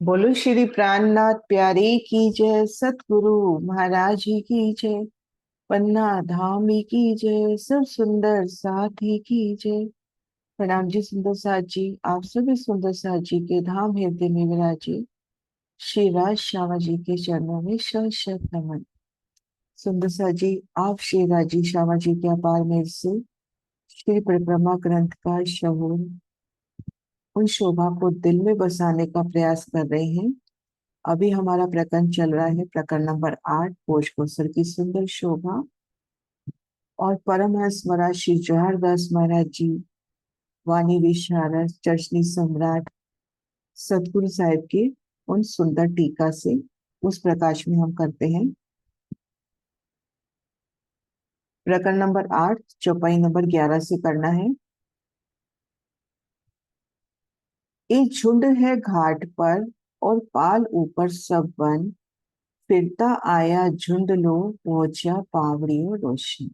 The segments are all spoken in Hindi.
बोलो श्री प्राणनाथ प्यारे की जय, सतगुरु महाराज जी की जय, पन्ना धामी की जय, सब सुंदर साथी की जय। प्रणाम जी सुंदर साथ जी, आप सभी सुंदर साथ जी के धाम हृदय में विराजे श्री राज श्यामा जी के चरणों में शत शत नमन। सुंदर साथ जी, आप श्री राजी श्यामा जी के अपार मेर से श्री परिक्रमा ग्रंथ का श्रवण, उन शोभा को दिल में बसाने का प्रयास कर रहे हैं। अभी हमारा प्रकरण चल रहा है, प्रकरण नंबर 8, भोजकोसर की सुंदर शोभा। और परमहंस महाराज श्री जवाहर दास महाराज जी, वाणी विशारद चर्चनी सम्राट सतगुरु साहिब के उन सुंदर टीका से उस प्रकाश में हम करते हैं। प्रकरण नंबर 8 चौपाई नंबर 11 से करना है। एक झुंड है घाट पर और पाल ऊपर सब वन, फिरता आया झुंड लो पहुंचा पावड़ियों रोशन।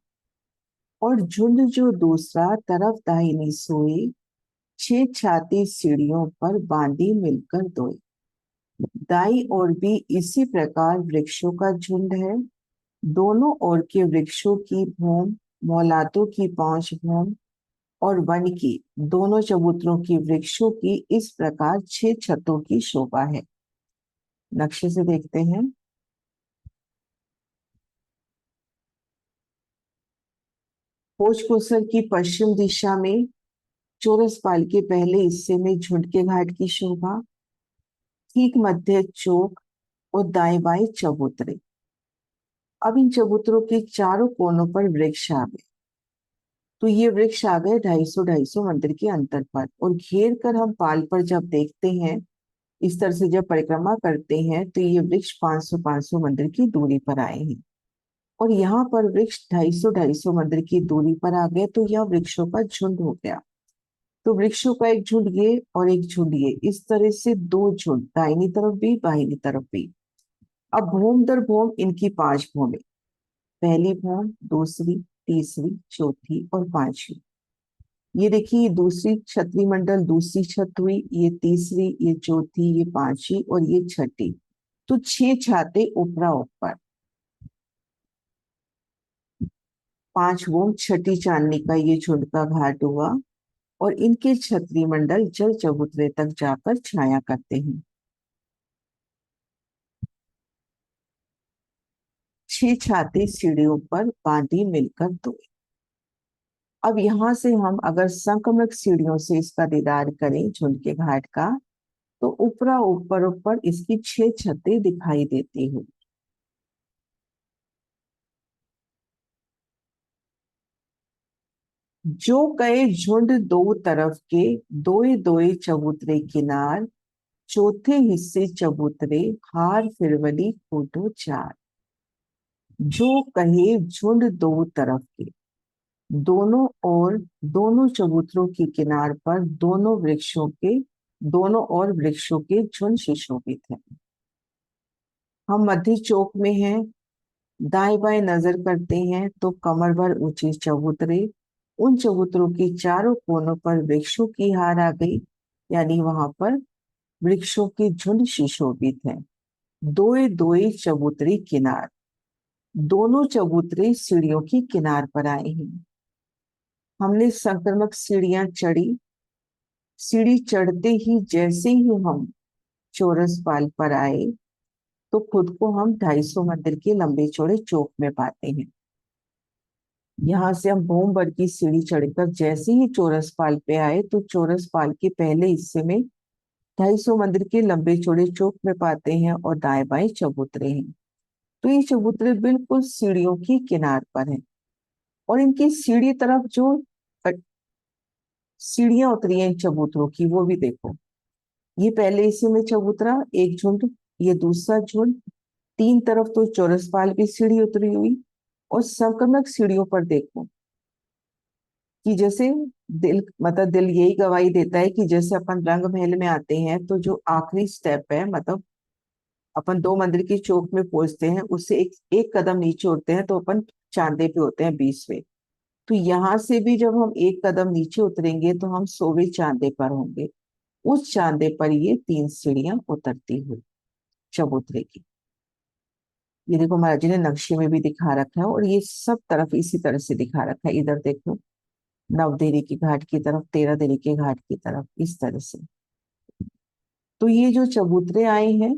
और झुंड जो दूसरा तरफ दाहिनी सोई, छह छाती सीढ़ियों पर बांधी मिलकर दोई। दाई ओर भी इसी प्रकार वृक्षों का झुंड है। दोनों ओर के वृक्षों की भूम, मौलातों की पांच भूम और वन की दोनों चबूतरों की वृक्षों की इस प्रकार छह छतों की शोभा है। नक्शे से देखते हैं। भोजकोसर की पश्चिम दिशा में चौरस पाल के पहले हिस्से में झुंड के घाट की शोभा, ठीक मध्य चौक और दाएं बाएं चबूतरे। अब इन चबूतरों के चारों कोनों पर वृक्ष आ गए। तो ये वृक्ष आ गए 250-250 मंदिर के अंतर पर, और घेर कर हम पाल पर जब देखते हैं, इस तरह से जब परिक्रमा करते हैं, तो ये वृक्ष 500-500 मंदिर की दूरी पर आए हैं। और यहाँ पर वृक्ष 250-250 मंदिर की दूरी पर आ गए, तो यह वृक्षों का झुंड हो गया। तो वृक्षों का एक झुंड ये और एक झुंड ये, इस तरह से दो झुंड, दाहिनी तरफ भी बाहिनी तरफ भी। अब भूम दर भूम इनकी पांच भूमें, पहली भूम, दूसरी, तीसरी, चौथी और पांचवी। ये देखिए, ये दूसरी छतरी मंडल, दूसरी छत हुई, ये तीसरी, ये चौथी, ये पांचवी और ये छठी। तो छह छाते ऊपरा ऊपर, पांच भूम, छठी चांदनी का ये झुंड का घाट हुआ। और इनके छतरी मंडल जल चबूतरे तक जाकर छाया करते हैं। छह छाते सीढ़ियों पर बांधी मिलकर दो। अब यहां से हम अगर संक्रमक सीढ़ियों से इसका दीदार करें झुंड के घाट का, तो ऊपरा ऊपर ऊपर इसकी छह छतें दिखाई देती हैं। जो कहे झुंड दो तरफ के, दोए दोए चबूतरे किनार, चौथे हिस्से चबूतरे, हार फिरवली फोटो चार। जो कहे झुंड दो तरफ के, दोनों ओर, दोनों चबूतरों के किनार पर दोनों ओर वृक्षों के झुंड सुशोभित है। हम मध्य चौक में हैं, दाएं बाएं नजर करते हैं तो कमर भर ऊंचे चबूतरे, उन चबूतरों के चारों कोनों पर वृक्षों की हार आ गई, यानी वहां पर वृक्षों के झुंड सुशोभित है। दोए दोए चबूतरे किनार, दोनों चबूतरे सीढ़ियों की किनार पर आए हैं। हमने संक्रमक सीढ़ियां चढ़ी। सीढ़ी चढ़ते ही जैसे ही हम चौरस पाल पर आए, तो खुद को हम 250 मंदिर के लंबे चौड़े चौक में पाते हैं। यहाँ से हम भूमवर की सीढ़ी चढ़कर जैसे ही चौरस पाल पे आए, तो चौरस पाल के पहले हिस्से में 250 मंदिर के लंबे चौड़े चौक में पाते हैं, और दाएं बाएं चबूतरे हैं। तो ये चबूतरे बिल्कुल सीढ़ियों की किनार पर हैं। और इनकी सीढ़ी तरफ जो सीढ़ियां उतरी हैं इन चबूतरों की, वो भी देखो। ये पहले हिस्से में चबूतरा एक झुंड, ये दूसरा झुंड, तीन तरफ तो चौरस पाल की सीढ़ी उतरी हुई। और संक्रमक सीढ़ियों पर देखो कि जैसे दिल, मतलब दिल यही गवाही देता है कि जैसे अपन रंग महल में आते हैं, तो जो आखिरी स्टेप है, मतलब अपन दो मंदिर की चौक में पहुंचते हैं, उससे एक एक कदम नीचे उठते हैं तो अपन चांदे पे होते हैं 20वें। तो यहां से भी जब हम एक कदम नीचे उतरेंगे तो हम 100वें चांदे पर होंगे। उस चांदे पर ये 3 सीढ़ियां उतरती हुई चबूतरे की। ये देखो महाराज जी ने नक्शे में भी दिखा रखा है, और ये सब तरफ इसी तरह से दिखा रखा है। इधर देखो, नवदेवी के घाट की तरफ, 13 देवी के घाट की तरफ, इस तरह से। तो ये जो चबूतरे आए हैं,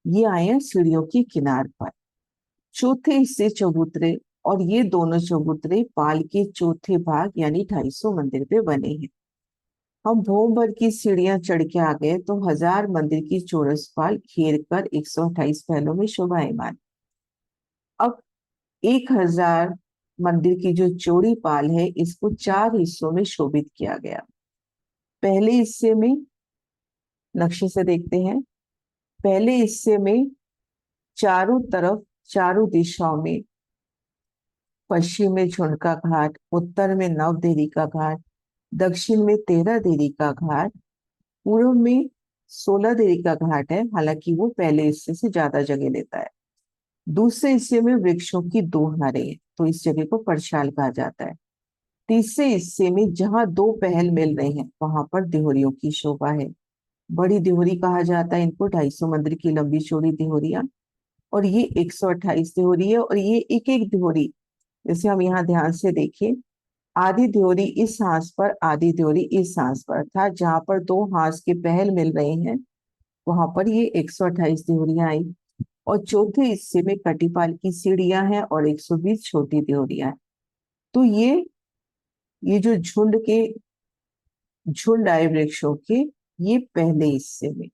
ये आए हैं सीढ़ियों की किनार पर। चौथे हिस्से चबूतरे, और ये दोनों चबूतरे पाल के चौथे भाग यानी 250 मंदिर पे बने हैं। हम भोम भर की सीढ़ियां चढ़ के आ गए तो 1000 मंदिर की चौरस पाल घेर कर 128 पहलों में शोभायमान। अब 1000 मंदिर की जो चौड़ी पाल है, इसको 4 हिस्सों में शोभित किया गया। पहले हिस्से में, नक्शे से देखते हैं, पहले हिस्से में चारों तरफ, चारों दिशाओं में, पश्चिम में झुनका घाट, उत्तर में नवदेवी का घाट, दक्षिण में 13 देवी का घाट, पूर्व में 16 देवी का घाट है, हालांकि वो पहले हिस्से से ज्यादा जगह लेता है। दूसरे हिस्से में वृक्षों की 2 हारें हैं, तो इस जगह को परछाल कहा जाता है। तीसरे हिस्से में जहां 2 पहल मिल रहे हैं, वहां पर दिहोरियों की शोभा है। बड़ी दिहोरी कहा जाता है इनको, 250 मंदिर की लंबी चौड़ी दिहोरियां। और ये 128 दिहोरी है, और ये एक एक दिहोरी, जैसे हम यहाँ ध्यान से देखें, आधी दियोरी इस सांस पर, आधी दियोरी इस सांस पर, अर्थात जहां पर 2 हाथ के पहल मिल रहे हैं, वहां पर ये 128 दियोरियां आई। और चौथे हिस्से में कटिपाल की सीढ़ियां हैं और 120 छोटी दियोरियां हैं। तो ये जो झुंड आए वृक्षों के, ये पहले हिस्से में।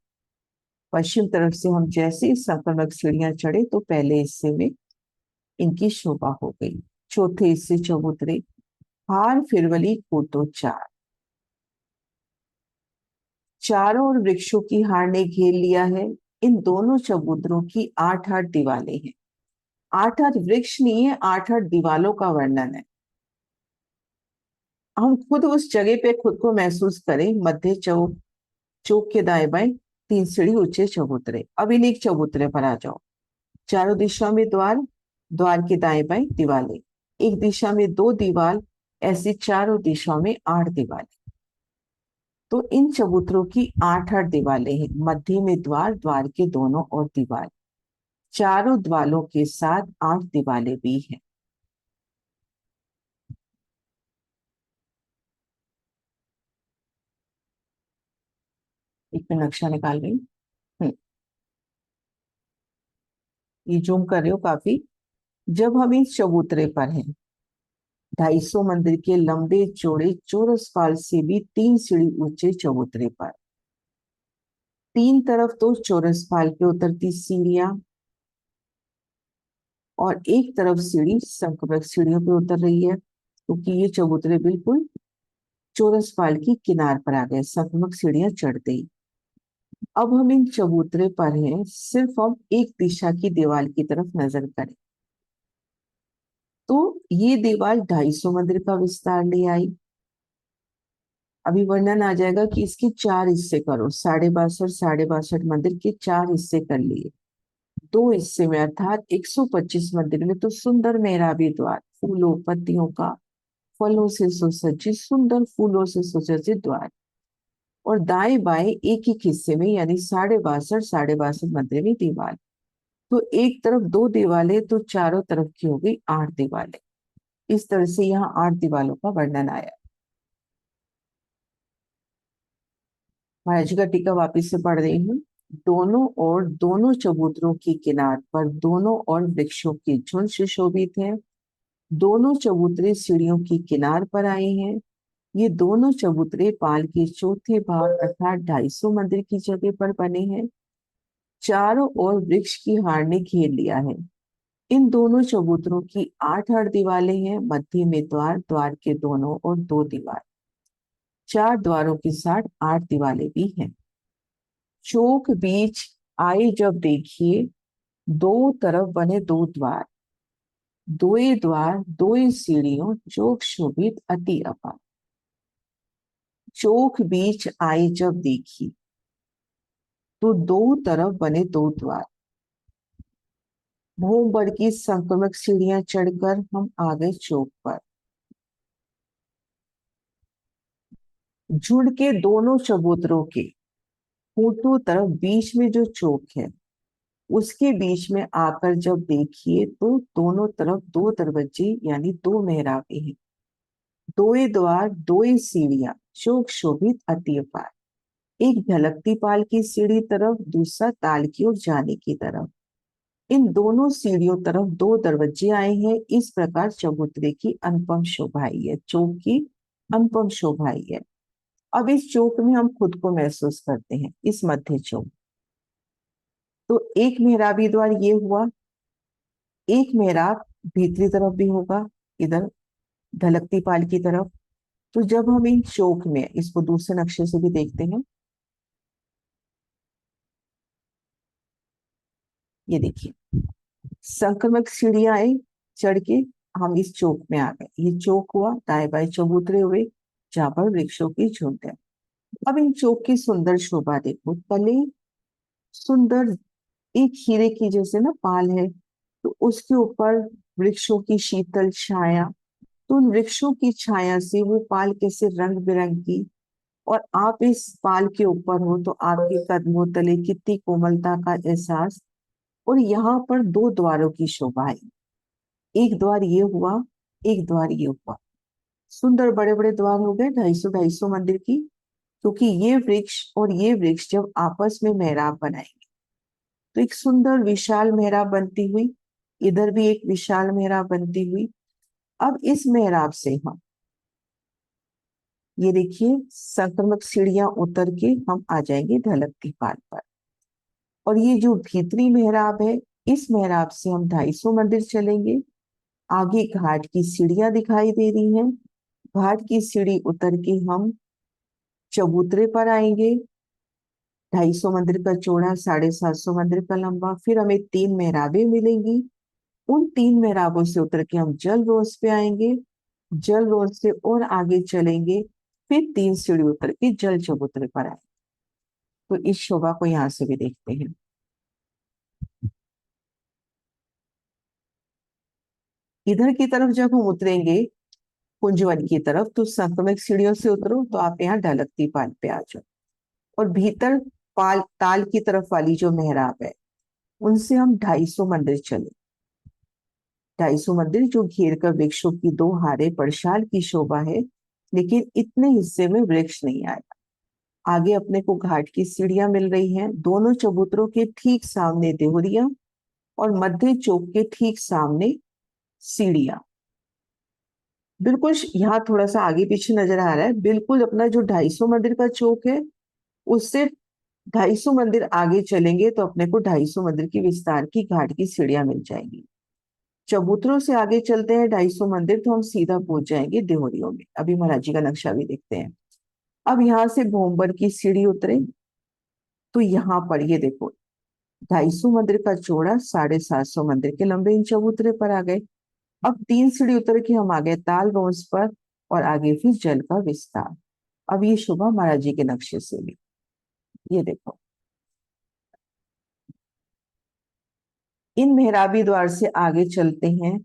पश्चिम तरफ से हम जैसे ही संक्रमक सीढ़ियां चढ़े, तो पहले हिस्से में इनकी शोभा हो गई। चौथे हिस्से चबूतरे, हार फिरवली कोतो चार, चारों ओर वृक्षों की हार ने घेर लिया है। इन दोनों चबूतरों की 8-8 दीवारें हैं। 8-8 वृक्ष नहीं है, 8-8 दीवारों का वर्णन है। हम खुद उस जगह पे खुद को महसूस करें। मध्य चौक, चौक के दाएं बाएं 3 सीढ़ी ऊंचे चबूतरे। अब इन एक चबूतरे पर आ जाओ। चारों दिशा में द्वार, द्वार के दाएं बाएं दीवारें, एक दिशा में 2 दीवार, ऐसी चारों दिशाओं में 8 दीवारें। तो इन चबूतरों की 8-8 दीवारें हैं। मध्य में द्वार, द्वार के दोनों ओर दीवार, चारों द्वारों के साथ 8 दीवारें भी हैं। एक मैं नक्शा निकाल रही हूँ। हम्म, ये जूम कर रही हो काफी। जब हम इस चबूतरे पर हैं, 250 मंदिर के लंबे चौड़े चौरस पाल से भी 3 सीढ़ी ऊंचे चबूतरे पर, तीन तरफ तो चौरस पाल के उतरती सीढ़ियां, और एक तरफ सीढ़ी संक्रमक सीढ़ियों पे उतर रही है, क्योंकि ये चबूतरे बिल्कुल चौरस पाल की किनार पर आ गए, संक्रमक सीढ़ियां चढ़ते ही। अब हम इन चबूतरे पर हैं, सिर्फ हम एक दिशा की दीवार की तरफ नजर करें, तो ये दीवार 250 मंदिर का विस्तार ले आई। अभी वर्णन आ जाएगा कि इसके 4 हिस्से करो, 62 62 मंदिर के 4 हिस्से कर लिए। 2 हिस्से में अर्थात 125 मंदिर में तो सुंदर मेहराबी द्वार, फूलों पत्तियों का, फलों से सुसज्जित, सुंदर फूलों से सुसज्जित द्वार। और दाएं बाएं एक एक हिस्से में, यानी 62 मंदिर में दीवार। तो एक तरफ 2 दीवारें, तो चारों तरफ की हो गई 8 दीवारें। इस तरह से यहाँ 8 दीवारों का वर्णन आया। महाराज जी का टीका वापिस से पढ़ रही हूँ। दोनों और दोनों चबूतरों की किनार पर दोनों और वृक्षों के झुंड सुशोभित है। दोनों चबूतरे सीढ़ियों की किनार पर आए हैं। ये दोनों चबूतरे पाल के चौथे भाग अर्थात 250 मंदिर की जगह पर बने हैं। चारों ओर वृक्ष की हार ने घेर लिया है। इन दोनों चबूतरों की 8-8 दीवारें हैं। मध्य में द्वार, द्वार के दोनों और 2 दीवार, 4 द्वारों के साथ 8 दीवारें भी हैं। चौक बीच आए जब देखिए, दो तरफ बने 2 द्वार, दोए द्वार दोए सीढ़ियों, चौक शोभित अति अपार। चौक बीच आए जब देखी, तो 2 तरफ बने 2 द्वार। भूमबड़ की संक्रमक सीढ़ियां चढ़कर हम आ गए चौक पर। झुंड के दोनों चबूतरों के होठों तरफ बीच में जो चौक है, उसके बीच में आकर जब देखिए तो दोनों तरफ दो दरवाजे यानी दो मेहराबे हैं, दोए द्वार दोए सीढ़ियां, चौक शोभित अति अपार। एक ढलकती पाल की सीढ़ी तरफ, दूसरा ताल की ओर जाने की तरफ। इन दोनों सीढ़ियों तरफ दो दरवाजे आए हैं। इस प्रकार चबूतरे की अनुपम शोभा आई है, चौक की अनुपम शोभा आई है। अब इस चौक में हम खुद को महसूस करते हैं, इस मध्य चौक। तो एक मेहराबी द्वार ये हुआ, एक मेहराब भीतरी तरफ भी होगा, इधर ढलकती पाल की तरफ। तो जब हम इन चौक में इसको दूसरे नक्शे से भी देखते हैं, ये देखिए संक्रमक सीढ़ियां आई, चढ़ के हम इस चौक में आ गए। ये चौक हुआ, दाएं बाएं चबूतरे हुए, जहां पर वृक्षों की झुंड है। अब इन चौक की सुंदर शोभा देखो, तले सुंदर एक हीरे की जैसे ना पाल है, तो उसके ऊपर वृक्षों की शीतल छाया। तो उन वृक्षों की छाया से वो पाल कैसे रंग बिरंगी, और आप इस पाल के ऊपर हो तो आपके कदमों तले कितनी कोमलता का एहसास। और यहाँ पर दो द्वारों की शोभा है, एक द्वार ये हुआ, एक द्वार ये हुआ। सुंदर बड़े बड़े द्वार हो गए, 250 मंदिर की। क्योंकि ये वृक्ष और ये वृक्ष जब आपस में मेहराब बनाएंगे तो एक सुंदर विशाल मेहराब बनती हुई, इधर भी एक विशाल मेहराब बनती हुई। अब इस मेहराब से हम, ये देखिए संक्रमक सीढ़ियां उतर के हम आ जाएंगे ढलकती पाल पर। और ये जो भीतरी मेहराब है, इस मेहराब से हम 250 मंदिर चलेंगे। आगे घाट की सीढ़ियां दिखाई दे रही हैं, घाट की सीढ़ी उतर के हम चबूतरे पर आएंगे। 250 मंदिर का चौड़ा, 750 मंदिर का लंबा। फिर हमें तीन मेहराबें मिलेंगी, उन तीन मेहराबों से उतर के हम जल रोज पे आएंगे, जल रोज से और आगे चलेंगे, फिर तीन सीढ़ी उतर के जल चबूतरे पर आएंगे। तो इस शोभा को यहाँ से भी देखते हैं। इधर की तरफ जब हम उतरेंगे कुंजवन की तरफ, तो संक्रमित सीढ़ियों से उतरो तो आप यहाँ ढलकती पाल पे आ जाओ। और भीतर पाल ताल की तरफ वाली जो मेहराब है, उनसे हम 250 मंदिर चले। 250 मंदिर जो घेर कर वृक्षों की दो हारे पड़शाल की शोभा है, लेकिन इतने हिस्से में वृक्ष नहीं आया। आगे अपने को घाट की सीढ़ियां मिल रही हैं, दोनों चबूतरों के ठीक सामने देहरिया, और मध्य चौक के ठीक सामने सीढ़ियां। बिल्कुल यहाँ थोड़ा सा आगे पीछे नजर आ रहा है, बिल्कुल अपना जो 250 मंदिर का चौक है, उससे 250 मंदिर आगे चलेंगे तो अपने को 250 मंदिर की विस्तार की घाट की सीढ़ियां मिल जाएंगी। चबूतरों से आगे चलते हैं 250 मंदिर तो हम सीधा पहुंच जाएंगे देहरियों में। अभी महाराज जी का नक्शा भी देखते हैं। अब यहाँ से भोंबर की सीढ़ी उतरे तो यहाँ पर ये देखो 250 मंदिर का चौड़ा, 750 मंदिर के लंबे, इन चबूतरे पर आ गए। अब तीन सीढ़ी उतर के हम आ गए ताल रोज पर, और आगे फिर जल का विस्तार। अब ये शोभा महाराज जी के नक्शे से भी, ये देखो इन मेहराबी द्वार से आगे चलते हैं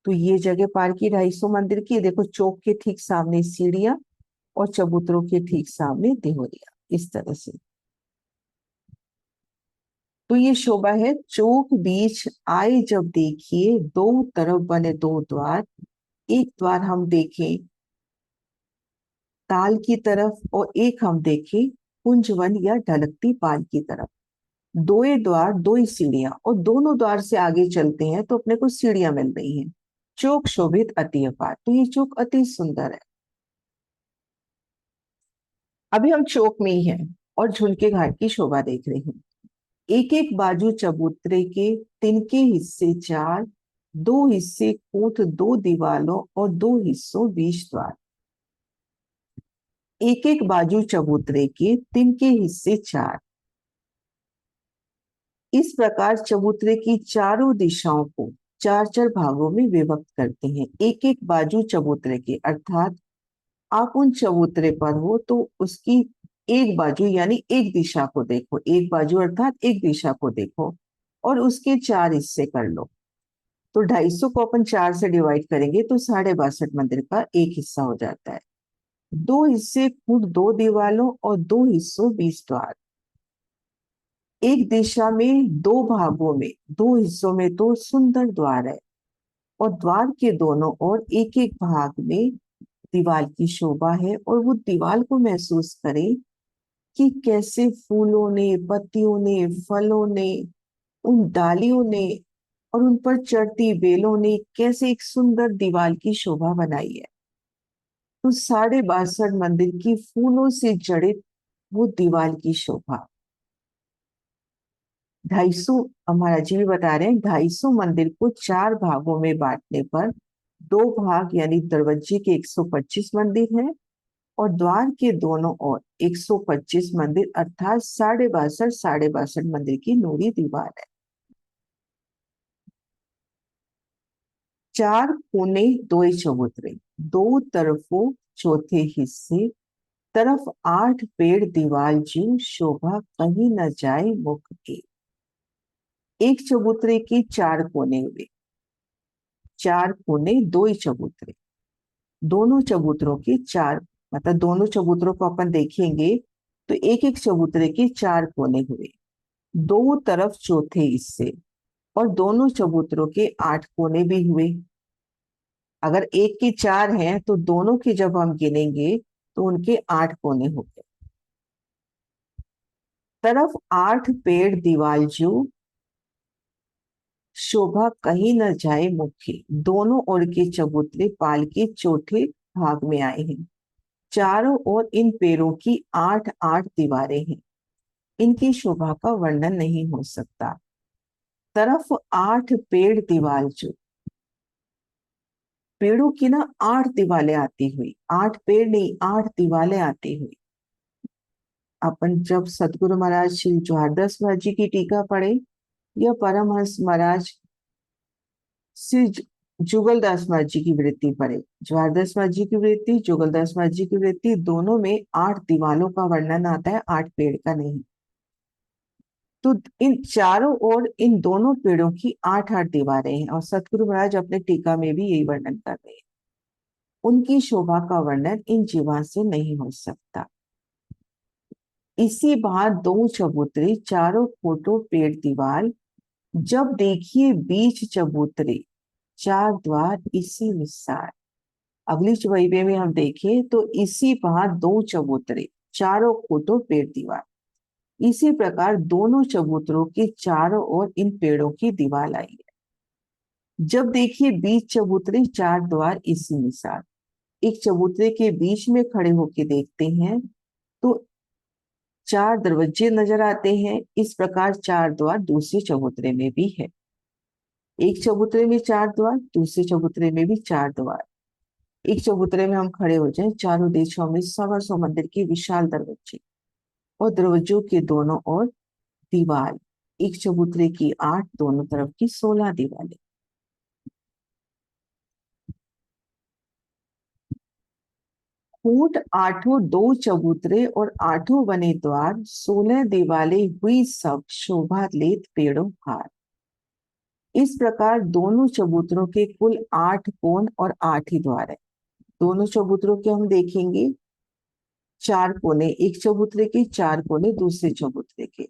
तो ये जगह पार की 250 मंदिर की। देखो चौक के ठीक सामने सीढ़ियां, और चबूतरों के ठीक सामने देहरिया, इस तरह से। तो ये शोभा है चौक बीच आए जब देखिए, दो तरफ बने दो द्वार। एक द्वार हम देखें ताल की तरफ, और एक हम देखें कुंजवन या ढलकती पाल की तरफ। दोए द्वार दो ही सीढ़ियां, और दोनों द्वार से आगे चलते हैं तो अपने को सीढ़ियां मिल रही हैं। चौक शोभित अति अपार, तो ये चौक अति सुंदर है। अभी हम चौक में ही हैं और झुनके घाट की शोभा देख रहे हैं। एक एक बाजू चबूतरे के तिनके हिस्से चार, दो हिस्से कूट दो दीवालों और दो हिस्सों बीच द्वार। एक एक बाजू चबूतरे के तिनके हिस्से चार। इस प्रकार चबूतरे की चारों दिशाओं को चार चार भागों में विभक्त करते हैं। एक एक बाजू चबूतरे के, अर्थात आप उन चबूतरे पर हो तो उसकी एक बाजू यानी एक दिशा को देखो, एक बाजू अर्थात एक दिशा को देखो, और उसके चार हिस्से कर लो। तो 250 को अपन चार से डिवाइड करेंगे तो 62 मंदिर का एक हिस्सा हो जाता है। दो हिस्से कुल 2 दीवालों और 2 हिस्सों 20 द्वार। एक दिशा में 2 भागों में 2 हिस्सों में तो सुंदर द्वार है, और द्वार के दोनों ओर एक एक भाग में दीवार की शोभा है। और वो दीवार को महसूस करें कि कैसे फूलों ने, पत्तियों ने, फलों ने, उन डालियों ने और उन पर चढ़ती बेलों ने कैसे एक सुंदर दीवार की शोभा बनाई है। तो 62 मंदिर की फूलों से जड़ित वो दीवार की शोभा। 250, हमारा जी भी बता रहे हैं, 250 मंदिर को 4 भागों में बांटने पर 2 भाग यानी दरवाजे के 125 मंदिर हैं, और द्वार के दोनों ओर 125 मंदिर, अर्थात 62 मंदिर की नूरी दीवार है। 4 कोने 2 चबूतरे, दो तरफों चौथे हिस्से, तरफ 8 पेड़ दीवार जी शोभा कहीं न जाए मुख के। एक चबूतरे के 4 कोने हुए, 4 कोने 2 चबूतरे, दोनों चबूतरों के चार, मतलब दोनों चबूतरों को अपन देखेंगे तो एक एक चबूतरे के 4 कोने हुए, दो तरफ चौथे हिस्से, और दोनों चबूतरों के 8 कोने भी हुए। अगर एक के 4 हैं तो दोनों के जब हम गिनेंगे तो उनके 8 कोने हो गए। तरफ 8 पेड़ दीवार जो शोभा कहीं न जाए मुखी, दोनों ओर के चबूतरे पाल के चौथे भाग में आए हैं। चारों ओर इन पेड़ों की 8 8 दीवारें हैं, इनकी शोभा का वर्णन नहीं हो सकता। तरफ 8 पेड़ दीवार जो, पेड़ों की ना 8 दीवारें आती हुई, 8 पेड़ नहीं 8 दीवारें आती हुई। अपन जब सतगुरु महाराज श्री ज्वारदास महाराज जी की टीका पढ़े या परमहंस महाराज श्री जुगलदास महाराज जी की वृत्ति पढ़े, ज्वारदास महाराज जी की वृत्ति, जुगलदास महाराज जी की वृत्ति, दोनों में 8 दीवारों का वर्णन आता है, 8 पेड़ का नहीं। तो इन चारों ओर इन दोनों पेड़ों की 8 8 दीवारें हैं, और सतगुरु महाराज अपने टीका में भी यही वर्णन कर रहे हैं। उनकी शोभा का वर्णन इन जीवा से नहीं हो सकता। इसी बात 2 चबूतरे, चारों फोटो पेड़ दीवार, जब देखिए बीच चबूतरे, 4 द्वार इसी मिसाल। अगली चौपाई में हम देखें तो इसी बात 2 चबूतरे, चारों फोटो पेड़ दीवार, इसी प्रकार दोनों चबूतरों के चारों ओर इन पेड़ों की दीवार आई है। जब देखिए बीच चबूतरे, 4 द्वार इसी मिसाल। एक चबूतरे के बीच में खड़े होकर देखते हैं तो 4 दरवाजे नजर आते हैं, इस प्रकार 4 द्वार दूसरे चबूतरे में भी है। एक चबूतरे में 4 द्वार, दूसरे चबूतरे में भी 4 द्वार। एक चबूतरे में हम खड़े हो जाएं, चारों दिशाओं में 125 मंदिर की विशाल दरवाजे, और दरवाजों के दोनों ओर दीवार, एक चबूतरे की 8, दोनों तरफ की 16 दीवारें। कूट आठों 2 चबूतरे और 8 बने द्वार, 16 दीवारें हुई सब शोभा लेत पेड़ों हार। इस प्रकार दोनों चबूतरों के कुल 8 कोण और 8 ही द्वार है। दोनों चबूतरों के हम देखेंगे 4 कोने, एक चबूतरे के 4 कोने, दूसरे चबूतरे के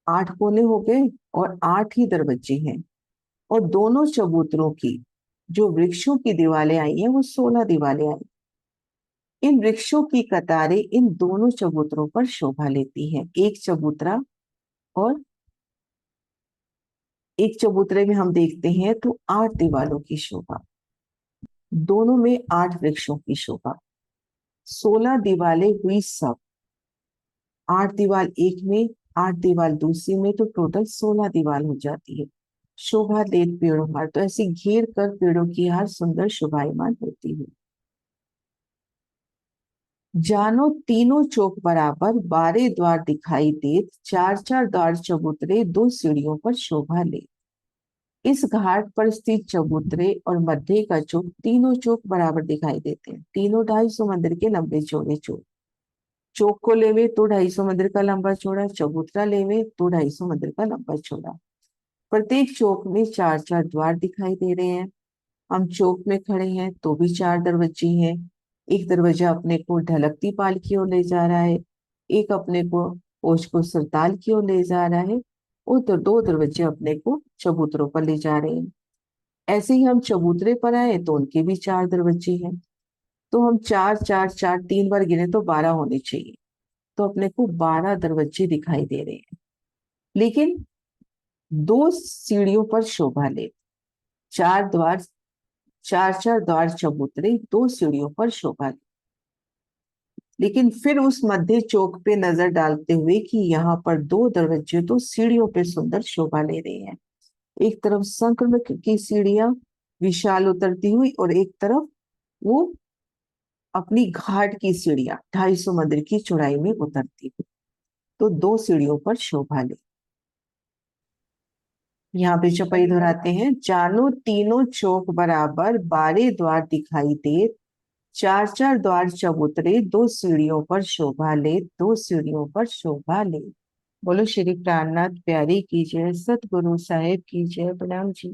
8 कोने हो गए, और 8 ही दरवाजे हैं। और दोनों चबूतरों की जो वृक्षों की दीवारें आई हैं वो 16 दीवारें आई। इन वृक्षों की कतारें इन दोनों चबूतरों पर शोभा लेती हैं। एक चबूतरा और एक चबूतरे में हम देखते हैं तो 8 दीवारों की शोभा, दोनों में 8 वृक्षों की शोभा, 16 दीवारें हुई सब, 8 दीवार एक में, 8 दीवार दूसरी में, तो टोटल 16 दीवार हो जाती है। शोभा देत पेड़ों हार, तो ऐसे घेर कर पेड़ों की हार सुंदर शोभायमान होती है। जानो तीनों चौक बराबर, 12 द्वार दिखाई देत, 4 4 द्वार चबूतरे, 2 सीढ़ियों पर शोभा ले। इस घाट पर स्थित चबूतरे और मध्य का चौक, तीनों चौक बराबर दिखाई देते हैं। तीनों 250 मंदिर के लंबे चौड़े चौक, चौक को लेवे तो 250 मंदिर का लंबा चौड़ा, चबूतरा लेवे तो 250 मंदिर का लंबा चौड़ा। प्रत्येक चौक में 4 4 द्वार दिखाई दे रहे हैं। हम चौक में खड़े हैं तो भी 4 दरवाजे हैं, एक दरवाजा अपने को ढलकती पाल की ओर ले जा रहा है, एक अपने को कोच को सरताल की ओर ले जा रहा है, और तो दो दरवाजे अपने को चबूतरों पर ले जा रहे हैं। ऐसे ही हम चबूतरे पर आए तो उनके भी चार दरवाजे हैं। तो हम चार चार चार 3 बार गिने तो 12 होने चाहिए। तो अपने को 12 दरवाजे दिखाई दे रहे हैं, लेकिन दो सीढ़ियों पर शोभा ले। चार द्वार, चार चार द्वार चबूतरे दो सीढ़ियों पर शोभा ले। लेकिन फिर उस मध्य चौक पे नजर डालते हुए कि यहाँ पर दो दरवाजे तो सीढ़ियों पे सुंदर शोभा ले रहे हैं। एक तरफ संक्रमण की सीढ़ियां विशाल उतरती हुई, और एक तरफ वो अपनी घाट की सीढ़ियां 250 मंदिर की चौड़ाई में उतरती हुई। तो दो सीढ़ियों पर शोभा ले। यहाँ पे चौपाई दोहराते हैं। जानो तीनों चौक बराबर 12 द्वार दिखाई दे, चार चार द्वार चबूतरे दो सीढ़ियों पर शोभा ले, दो सीढ़ियों पर शोभा ले। बोलो श्री प्राणनाथ प्यारी की जय, सतगुरु साहेब की जय। प्रणाम जी।